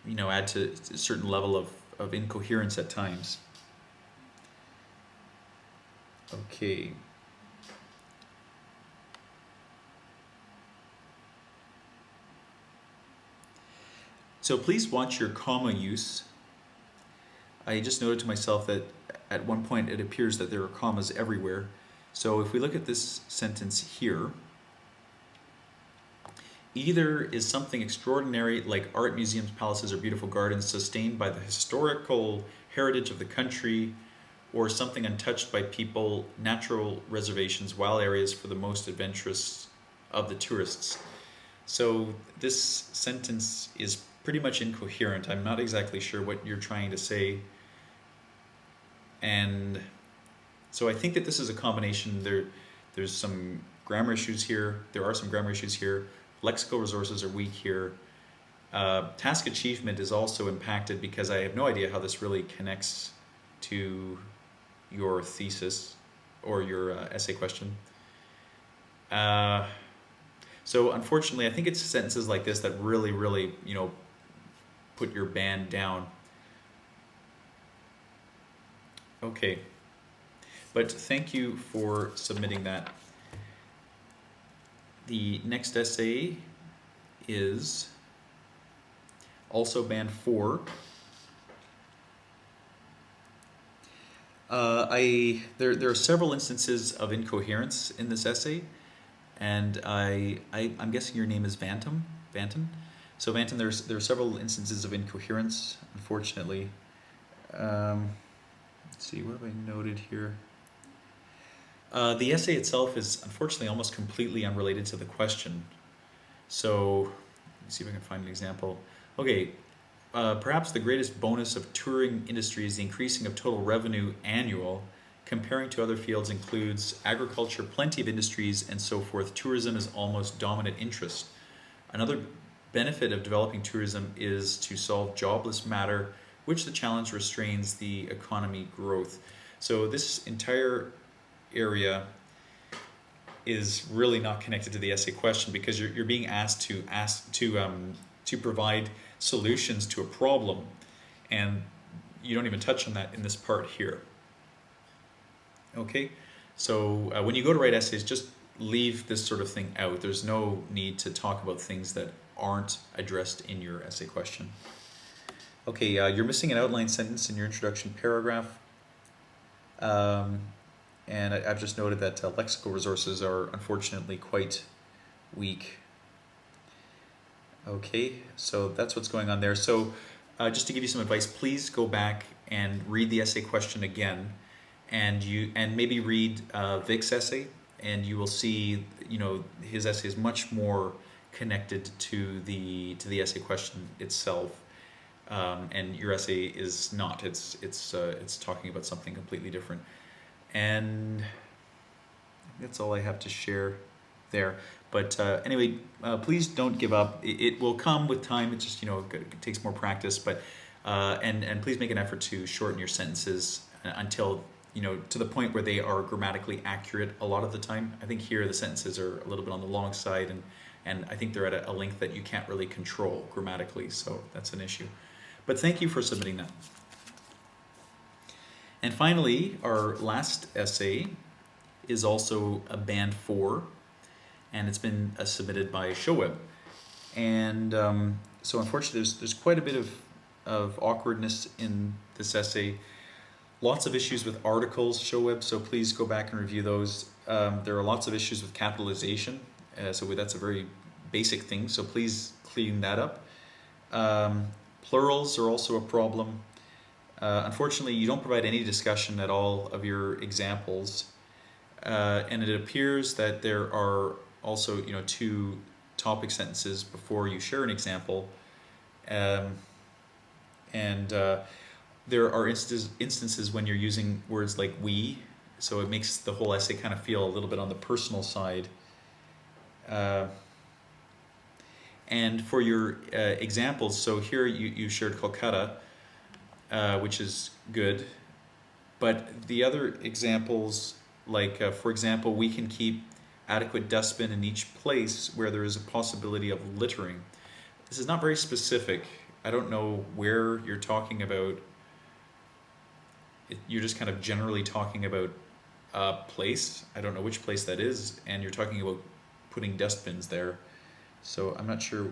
you know, add to a certain level of incoherence at times. Okay. So please watch your comma use. I just noted to myself that at one point it appears that there are commas everywhere. So if we look at this sentence here, either is something extraordinary like art museums, palaces, or beautiful gardens sustained by the historical heritage of the country, or something untouched by people, natural reservations, wild areas for the most adventurous of the tourists. So this sentence is pretty much incoherent. I'm not exactly sure what you're trying to say. And so I think that this is a combination. There's some grammar issues here. There are some grammar issues here. Lexical resources are weak here. Task achievement is also impacted because I have no idea how this really connects to your thesis or your essay question. So unfortunately, I think it's sentences like this that really, really, you know, put your band down. Okay. But thank you for submitting that. The next essay is also band 4. There are several instances of incoherence in this essay, and I'm guessing your name is Vanton. So Vanton, there are several instances of incoherence, unfortunately. Let's see, what have I noted here? The essay itself is unfortunately almost completely unrelated to the question. So let's see if I can find an example. Okay, perhaps the greatest bonus of touring industry is the increasing of total revenue annual. Comparing to other fields includes agriculture, plenty of industries, and so forth. Tourism is almost dominant interest. Another benefit of developing tourism is to solve jobless matter, which the challenge restrains the economy growth. So this entire area is really not connected to the essay question because you're being asked to provide solutions to a problem, and you don't even touch on that in this part here. Okay, so when you go to write essays, just leave this sort of thing out. There's no need to talk about things that aren't addressed in your essay question. Okay, you're missing an outline sentence in your introduction paragraph. And I've just noted that lexical resources are unfortunately quite weak. Okay, so that's what's going on there. So just to give you some advice, please go back and read the essay question again, and maybe read Vic's essay, and you will see, you know, his essay is much more connected to the essay question itself, and your essay is not. It's talking about something completely different. And that's all I have to share there. But anyway, please don't give up. It will come with time. It just, you know, it takes more practice. But and please make an effort to shorten your sentences until, you know, to the point where they are grammatically accurate a lot of the time. I think here the sentences are a little bit on the long side, and I think they're at a length that you can't really control grammatically. So that's an issue. But thank you for submitting that. And finally, our last essay is also a band 4, and it's been submitted by Showweb. And so unfortunately there's quite a bit of awkwardness in this essay. Lots of issues with articles, Showweb, so please go back and review those. There are lots of issues with capitalization, so that's a very basic thing, so please clean that up. Plurals are also a problem. Unfortunately, you don't provide any discussion at all of your examples, and it appears that there are also, you know, 2 topic sentences before you share an example, and there are instances when you're using words like we, so it makes the whole essay kind of feel a little bit on the personal side. And for your examples, so here you shared Kolkata, which is good, but the other examples, like for example, we can keep adequate dustbin in each place where there is a possibility of littering. This is not very specific. I don't know where you're talking about. You're just kind of generally talking about a place. I don't know which place that is, and you're talking about putting dustbins there. So I'm not sure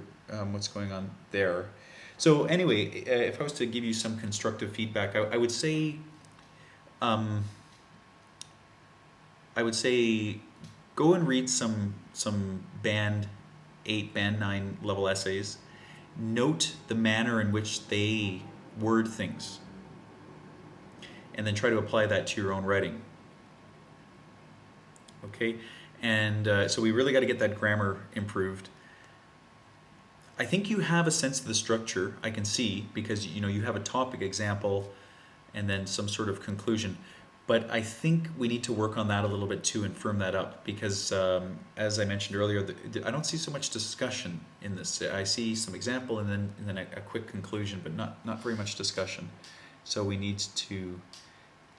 what's going on there. So anyway, if I was to give you some constructive feedback, I would say, go and read some Band 8, Band 9 level essays. Note the manner in which they word things, and then try to apply that to your own writing. Okay, and so we really got to get that grammar improved. I think you have a sense of the structure, I can see, because you have a topic example and then some sort of conclusion. But I think we need to work on that a little bit too and firm that up, because as I mentioned earlier, I don't see so much discussion in this. I see some example and then a quick conclusion, but not very much discussion. So we need to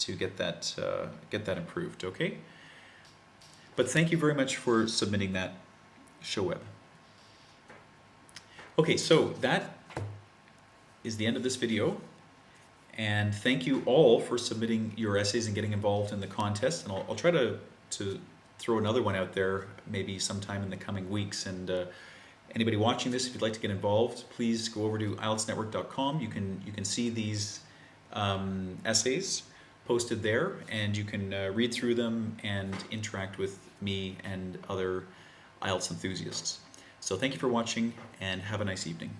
get that improved. Okay. But thank you very much for submitting that, Shoaib. Okay, so that is the end of this video. And thank you all for submitting your essays and getting involved in the contest. And I'll try to throw another one out there maybe sometime in the coming weeks. And anybody watching this, if you'd like to get involved, please go over to IELTSnetwork.com. You can see these essays posted there, and you can read through them and interact with me and other IELTS enthusiasts. So thank you for watching, and have a nice evening.